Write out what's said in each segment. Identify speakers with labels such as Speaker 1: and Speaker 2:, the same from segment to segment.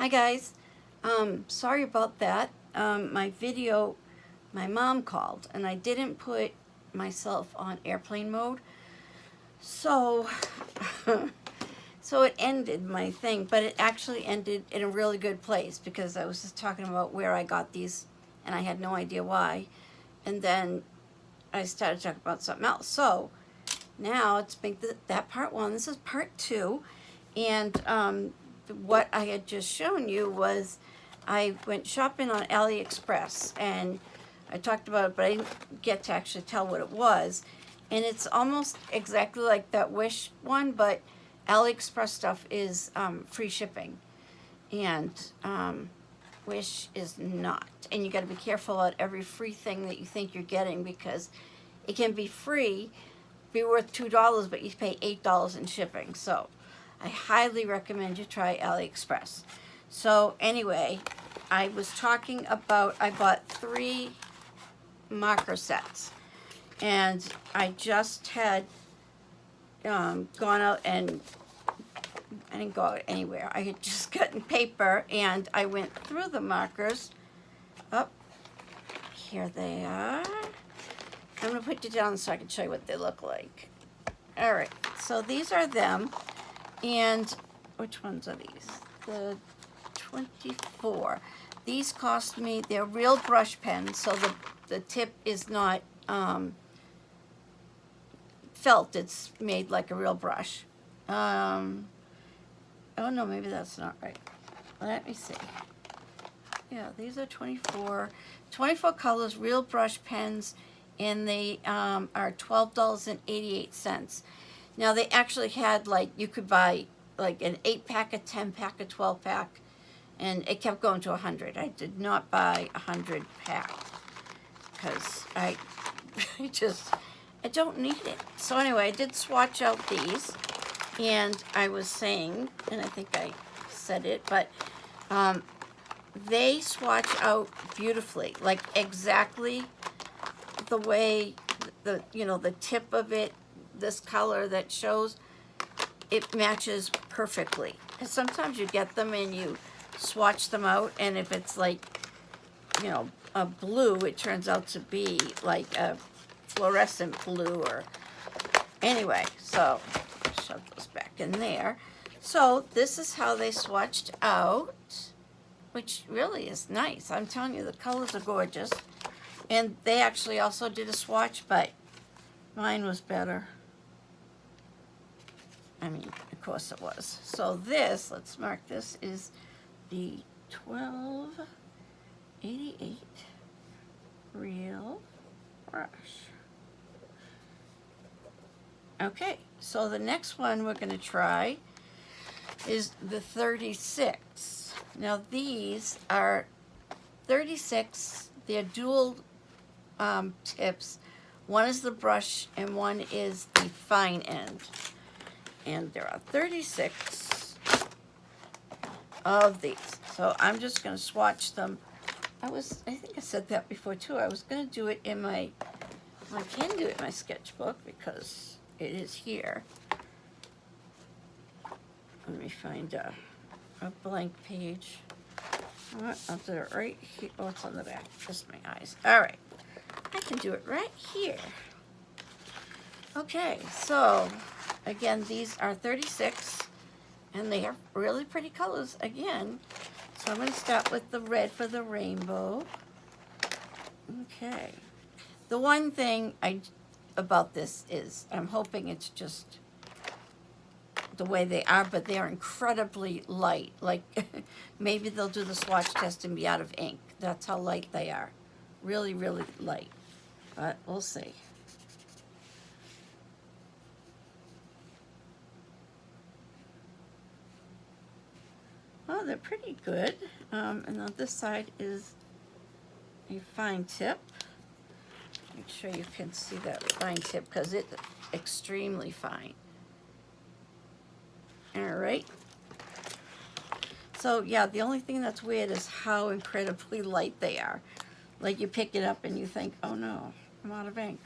Speaker 1: Hi guys, sorry about that. My mom called and I didn't put myself on airplane mode. So, so it ended my thing, but it actually ended in a really good place because I was just talking about where I got these and I had no idea why. And then I started talking about something else. So now it's been that part one. This is part two. And what I had just shown you was I went shopping on AliExpress and I talked about it, but I didn't get to actually tell what it was. And it's almost exactly like that Wish one, but AliExpress stuff is free shipping. And Wish is not. And you got to be careful about every free thing that you think you're getting because it can be free, be worth $2, but you pay $8 in shipping. So I highly recommend you try AliExpress. So anyway, I was talking about, I bought 3 marker sets. And I just had gone out and I didn't go out anywhere. I had just gotten paper and I went through the markers. Up, here they are. I'm going to put you down so I can show you what they look like. All right, so these are them. And which ones are these? The 24. These cost me, they're real brush pens, so the tip is not felt. It's made like a real brush. Oh no, maybe that's not right. Let me see. Yeah, these are 24 colors, real brush pens, and they are $12.88. Now they actually had, like, you could buy like an 8-pack, a 10-pack, a 12-pack, and it kept going to 100. I did not buy a 100-pack because I don't need it. So anyway, I did swatch out these, and I was saying, and I think I said it, but they swatch out beautifully, like exactly the way the tip of it, this color that shows, it matches perfectly. Because sometimes you get them and you swatch them out, and if it's like, a blue, it turns out to be like a fluorescent blue or anyway. So shove those back in there. So this is how they swatched out, which really is nice. I'm telling you, the colors are gorgeous. And they actually also did a swatch, but mine was better. I mean, of course it was. So this, let's mark this, is the 1288 real brush. Okay, so the next one we're going to try is the 36. Now these are 36. They're dual tips. One is the brush and one is the fine end. And there are 36 of these. So I'm just going to swatch them. I think I said that before too. I was going to do it in I can do it in my sketchbook because it is here. Let me find a blank page. I'll do it right here. Oh, it's on the back. Just my eyes. All right. I can do it right here. Okay, so again, these are 36, and they are really pretty colors again. So I'm going to start with the red for the rainbow. Okay. The one thing about this is I'm hoping it's just the way they are, but they are incredibly light. Like, maybe they'll do the swatch test and be out of ink. That's how light they are. Really, really light. But we'll see. Oh, they're pretty good. And on this side is a fine tip. Make sure you can see that fine tip because it's extremely fine. All right. So yeah, the only thing that's weird is how incredibly light they are. Like you pick it up and you think, oh no, I'm out of ink.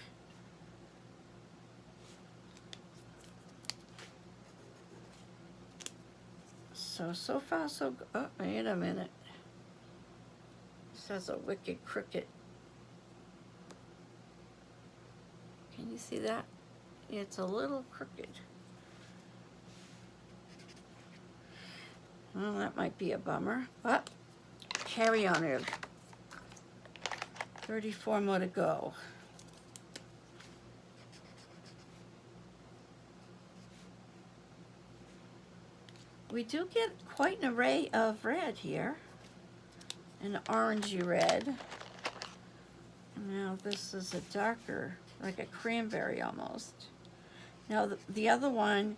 Speaker 1: So far so good. Oh, wait a minute. This has a wicked crooked. Can you see that? It's a little crooked. Well, that might be a bummer, but carry on it. 34 more to go. We do get quite an array of red here. An orangey red. Now this is a darker, like a cranberry almost. Now the other one,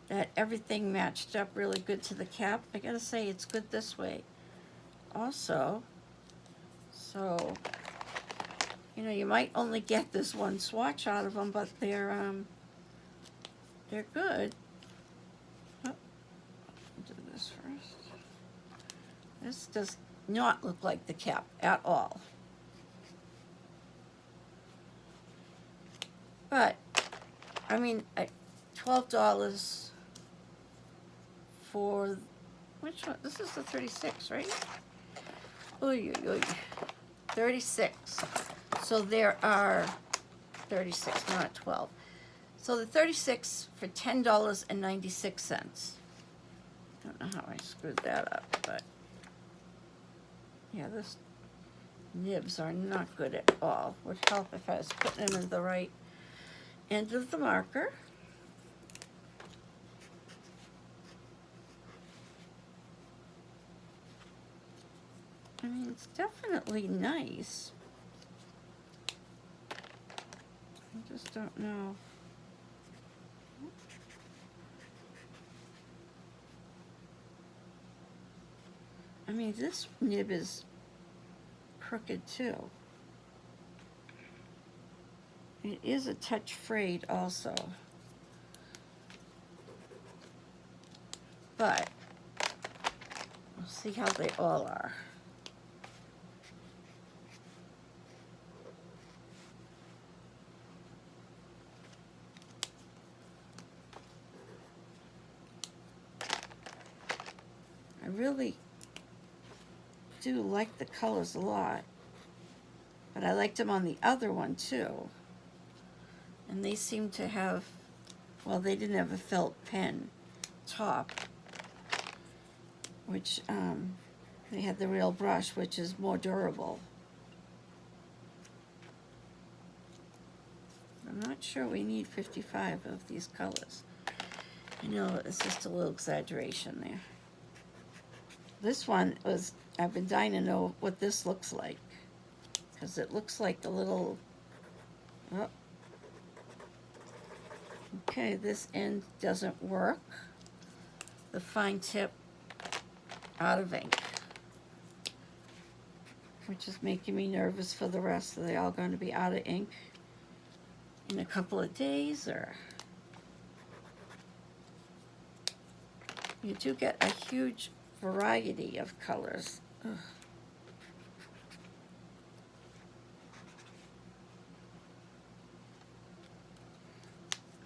Speaker 1: that everything matched up really good to the cap, I gotta say it's good this way also. So, you know, you might only get this one swatch out of them, but they're good. Oh, I'll do this first. This does not look like the cap at all. But, I mean, $12 for, which one? This is the 36, right? Oy, oy, oy. 36. So there are 36, not 12. So the 36 for $10.96. Don't know how I screwed that up, but yeah, this nibs are not good at all. Would help if I was putting them in the right end of the marker. I mean, it's definitely nice. I just don't know. I mean, this nib is crooked too. It is a touch frayed also. But we'll see how they all are. I really do like the colors a lot, but I liked them on the other one too. And they seem to have, well, they didn't have a felt pen top, which they had the real brush, which is more durable. I'm not sure we need 55 of these colors. I know it's just a little exaggeration there. This one was, I've been dying to know what this looks like, because it looks like a little, oh. Okay, this end doesn't work. The fine tip out of ink, which is making me nervous for the rest. Are they all going to be out of ink in a couple of days, or? You do get a huge variety of colors. Ugh.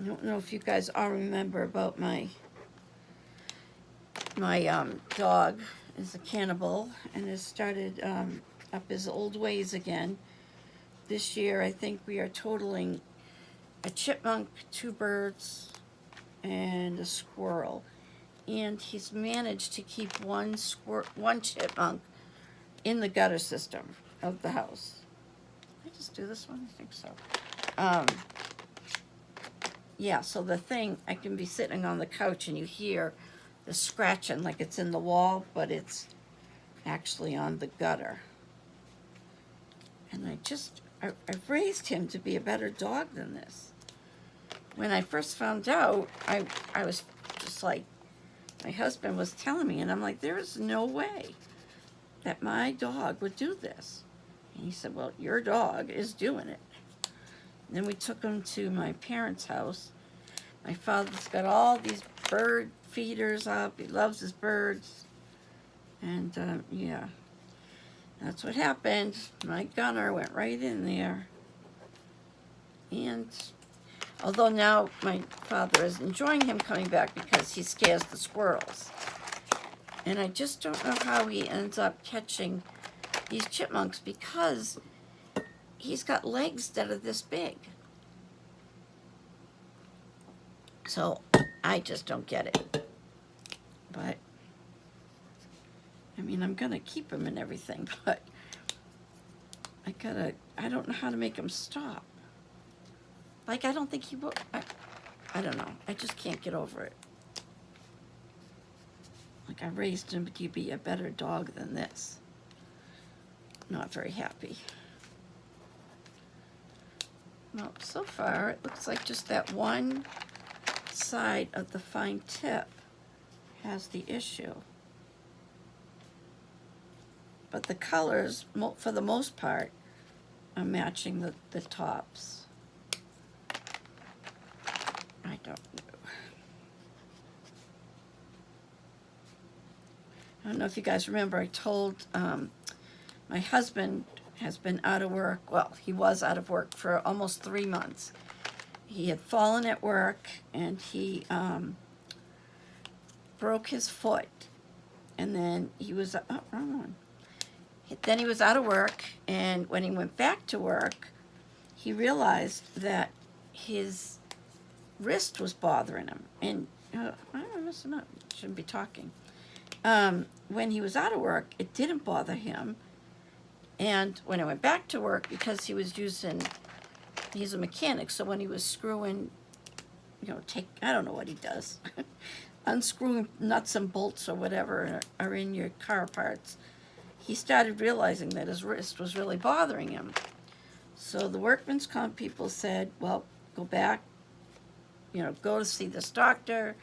Speaker 1: I don't know if you guys all remember about my dog is a cannibal and has started up his old ways again. This year, I think we are totaling a chipmunk, 2 birds, and a squirrel. And he's managed to keep one chipmunk in the gutter system of the house. Did I just do this one? I think so. Yeah, so the thing, I can be sitting on the couch and you hear the scratching like it's in the wall, but it's actually on the gutter. And I've raised him to be a better dog than this. When I first found out, I was just like, my husband was telling me, and I'm like, there is no way that my dog would do this. And he said, well, your dog is doing it. And then we took him to my parents' house. My father's got all these bird feeders up. He loves his birds. And, yeah, that's what happened. My gunner went right in there. And although now my father is enjoying him coming back because he scares the squirrels. And I just don't know how he ends up catching these chipmunks, because he's got legs that are this big. So I just don't get it. But I mean, I'm gonna keep him and everything, but I don't know how to make him stop. Like, I don't think he will. I don't know. I just can't get over it. Like, I raised him to be a better dog than this. Not very happy. Well, so far, it looks like just that one side of the fine tip has the issue. But the colors, for the most part, are matching the tops. I don't know. I don't know if you guys remember, I told my husband has been out of work. Well, he was out of work for almost 3 months. He had fallen at work, and he broke his foot. And then he was, oh, wrong one. Then he was out of work, and when he went back to work, he realized that his wrist was bothering him. And I'm messing up. Shouldn't be talking. When he was out of work, it didn't bother him. And when I went back to work, because he's a mechanic, so when he was screwing, I don't know what he does, unscrewing nuts and bolts or whatever are in your car parts, he started realizing that his wrist was really bothering him. So the workman's comp people said, well, go back, go to see this doctor.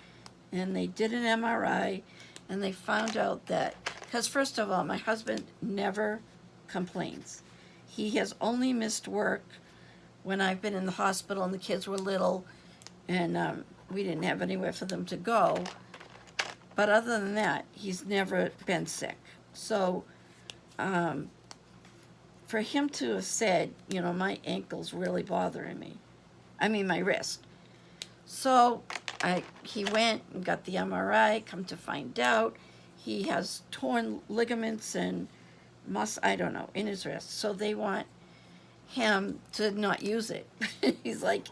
Speaker 1: And they did an MRI, and they found out that, because first of all, my husband never complains. He has only missed work when I've been in the hospital and the kids were little, and we didn't have anywhere for them to go. But other than that, he's never been sick. So for him to have said, my ankle's really bothering me, my wrist. So he went and got the MRI. Come to find out, he has torn ligaments and in his wrist. So they want him to not use it. He's like,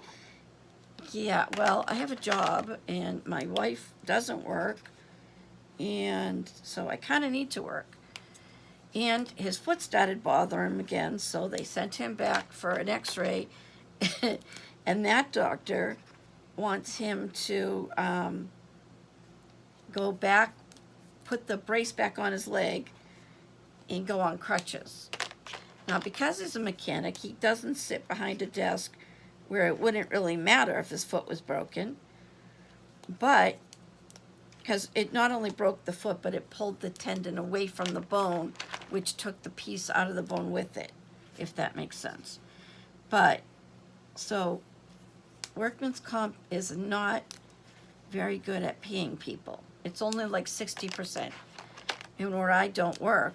Speaker 1: yeah, well, I have a job, and my wife doesn't work, and so I kind of need to work. And his foot started bothering him again, so they sent him back for an x-ray, and that doctor wants him to go back, put the brace back on his leg, and go on crutches. Now, because he's a mechanic, he doesn't sit behind a desk where it wouldn't really matter if his foot was broken, but because it not only broke the foot, but it pulled the tendon away from the bone, which took the piece out of the bone with it, if that makes sense. But, so, workman's comp is not very good at paying people. It's only like 60%. And where I don't work,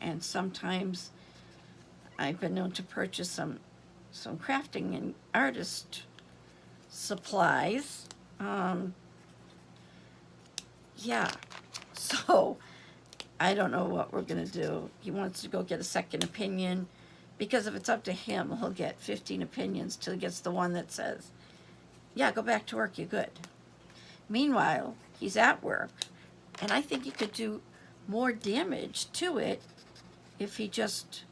Speaker 1: and sometimes I've been known to purchase some crafting and artist supplies. Yeah, so I don't know what we're gonna do. He wants to go get a second opinion, because if it's up to him, he'll get 15 opinions till he gets the one that says, yeah, go back to work, you're good. Meanwhile, he's at work, and I think he could do more damage to it if he just,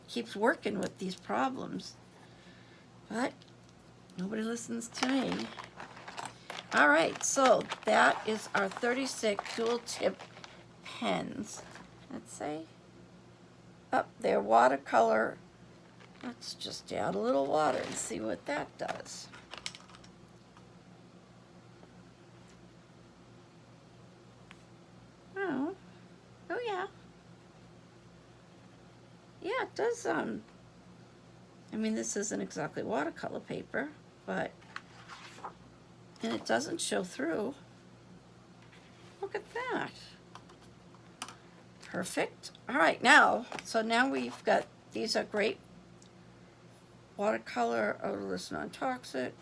Speaker 1: keeps working with these problems. But nobody listens to me. All right, so that is our 36 dual tip pens. Let's see. Oh, they're watercolor. Let's just add a little water and see what that does. Oh yeah. Yeah, it does, this isn't exactly watercolor paper, but, and it doesn't show through. Look at that. Perfect. All right, now we've got, these are great watercolor, odorless, non-toxic.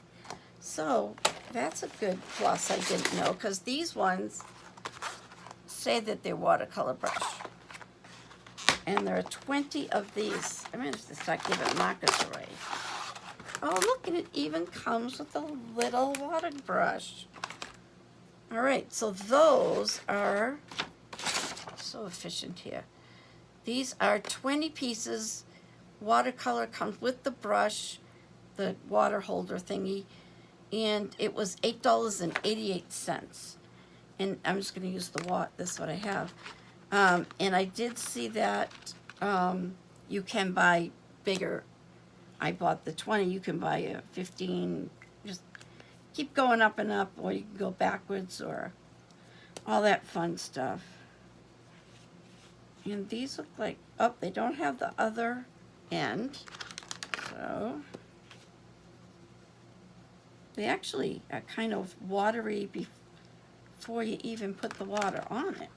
Speaker 1: So That's a good plus I didn't know, because these ones say that they're watercolor brush. And there are 20 of these. I'm going to start giving markers away. Oh, look, and it even comes with a little water brush. All right, so those are so efficient here. These are 20 pieces. Watercolor comes with the brush, the water holder thingy, and it was $8.88. And I'm just going to use the this is what I have. And I did see that you can buy bigger. I bought the 20. You can buy a 15. Just keep going up and up, or you can go backwards, or all that fun stuff. And these look like, oh, they don't have the other end. So they actually are kind of watery before you even put the water on it.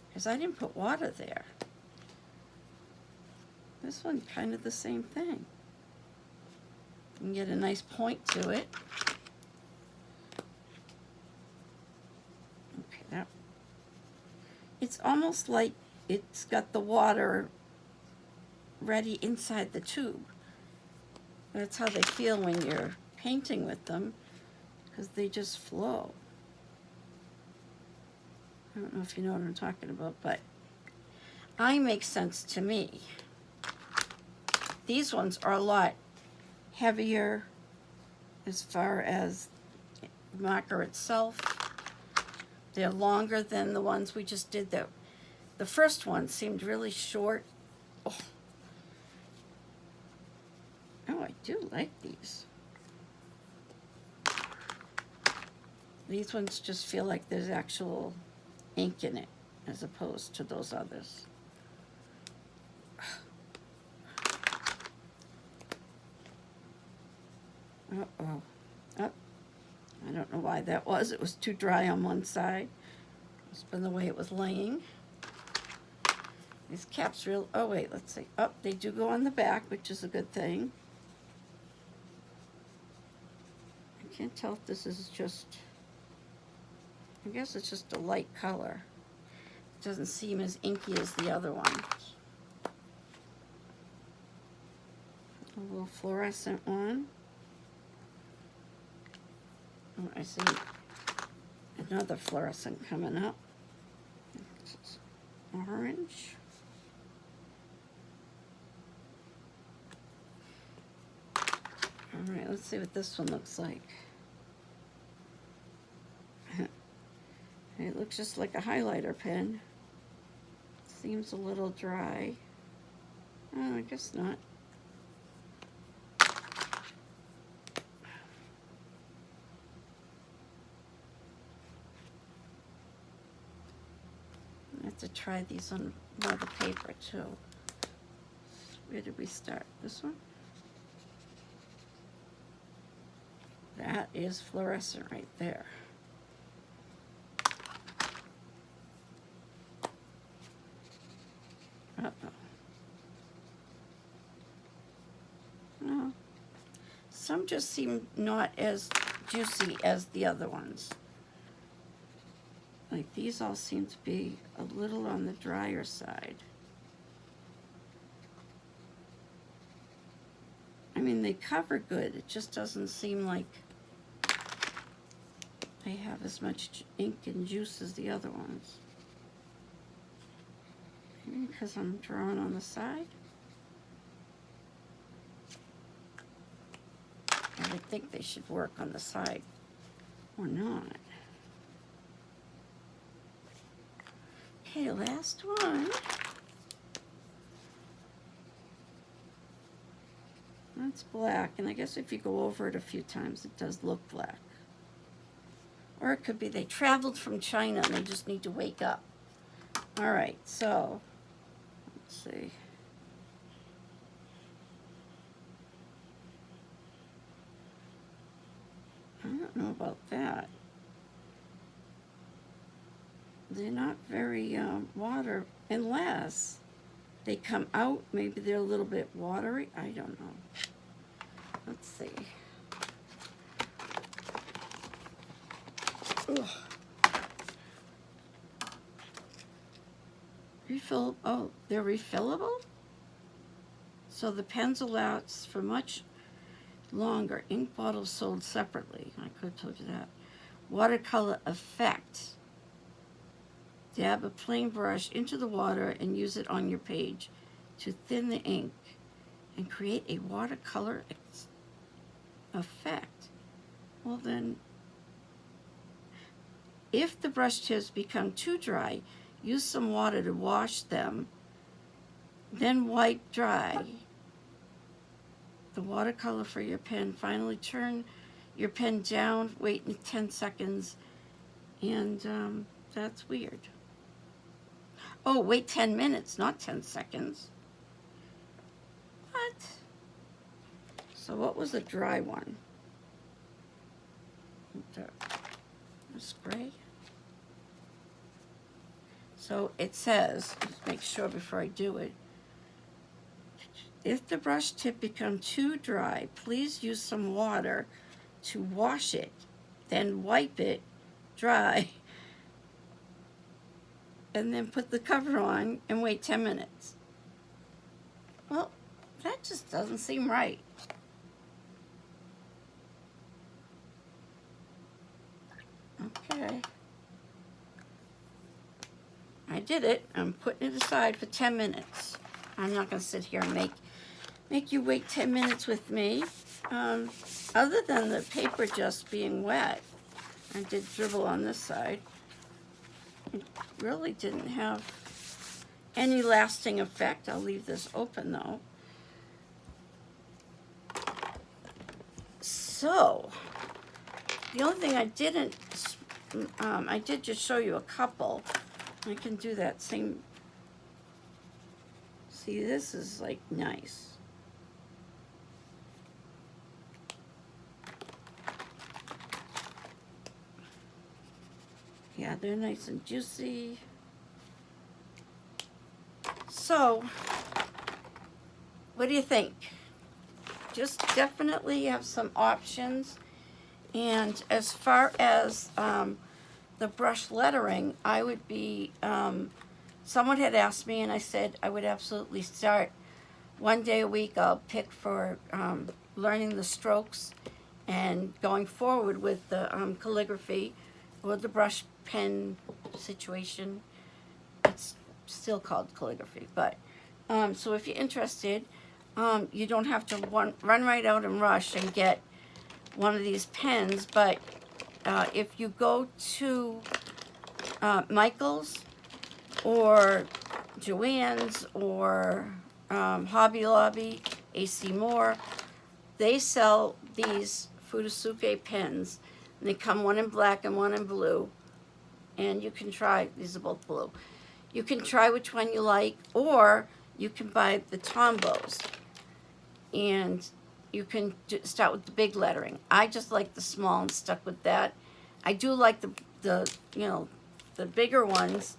Speaker 1: Because I didn't put water there. This one kind of the same thing. You can get a nice point to it. Okay, now it's almost like it's got the water ready inside the tube. That's how they feel when you're painting with them, because they just flow. I don't know if you know what I'm talking about, but eye makes sense to me. These ones are a lot heavier as far as the marker itself. They're longer than the ones we just did. The first one seemed really short. Oh, I do like these. These ones just feel like there's actual ink in it, as opposed to those others. Uh-oh. Oh, I don't know why that was. It was too dry on one side. It's been the way it was laying. These caps oh wait, let's see. Oh, they do go on the back, which is a good thing. I can't tell if this is just, I guess it's just a light color. It doesn't seem as inky as the other ones. A little fluorescent one. Oh, I see another fluorescent coming up. It's orange. All right, let's see what this one looks like. It looks just like a highlighter pen. Seems a little dry. Oh, I guess not. I have to try these on more of the paper too. Where did we start? This one? That is fluorescent right there. Uh-oh. No. Some just seem not as juicy as the other ones. Like these all seem to be a little on the drier side. I mean, they cover good. It just doesn't seem like they have as much ink and juice as the other ones. Maybe because I'm drawing on the side. I would think they should work on the side or not. Okay, last one. That's black, and I guess if you go over it a few times, it does look black. Or it could be they traveled from China and they just need to wake up. All right, so let's see. I don't know about that. They're not very water, unless they come out, maybe they're a little bit watery. I don't know. Let's see. Ugh. Refill, oh, they're refillable? So the pens will last for much longer. Ink bottles sold separately. I could have told you that. Watercolor effect. Dab a plain brush into the water and use it on your page to thin the ink and create a watercolor effect. Well then, if the brush tips become too dry, use some water to wash them, then wipe dry the watercolor for your pen. Finally, turn your pen down, wait 10 seconds, and that's weird. Oh, wait 10 minutes, not 10 seconds. What? So what was the dry one? The spray. So it says, let's make sure before I do it, if the brush tip becomes too dry, please use some water to wash it, then wipe it dry, and then put the cover on and wait 10 minutes. Well, that just doesn't seem right. Okay. I did it. I'm putting it aside for 10 minutes. I'm not going to sit here and make you wait 10 minutes with me. Other than the paper just being wet, I did dribble on this side. It really didn't have any lasting effect. I'll leave this open though. So, the only thing I didn't, I did just show you a couple. I can do that same. See, this is like nice. Yeah, they're nice and juicy. So, what do you think? Just definitely have some options. And as far as the brush lettering, I would be, someone had asked me and I said I would absolutely start one day a week. I'll pick for learning the strokes and going forward with the calligraphy or the brush pen situation. It's still called calligraphy, but so if you're interested, you don't have to run right out and rush and get one of these pens, but if you go to Michael's or Joann's or Hobby Lobby, AC Moore, they sell these Futosuke pens. And they come one in black and one in blue. And you can try, these are both blue. You can try which one you like, or you can buy the Tombows. And you can start with the big lettering. I just like the small and stuck with that. I do like the you know, the bigger ones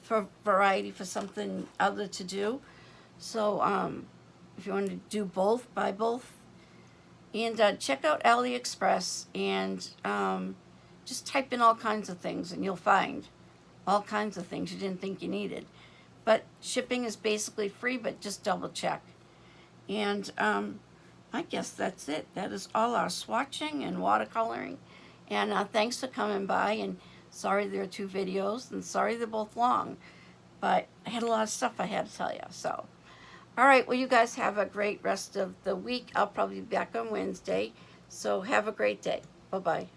Speaker 1: for variety, for something other to do. So if you want to do both, buy both. And check out AliExpress and just type in all kinds of things and you'll find all kinds of things you didn't think you needed. But shipping is basically free, but just double check. And I guess that's it. That is all our swatching and watercoloring. And thanks for coming by, and sorry there are 2 videos, and sorry they're both long. But I had a lot of stuff I had to tell you, so. All right, well, you guys have a great rest of the week. I'll probably be back on Wednesday, so have a great day. Bye-bye.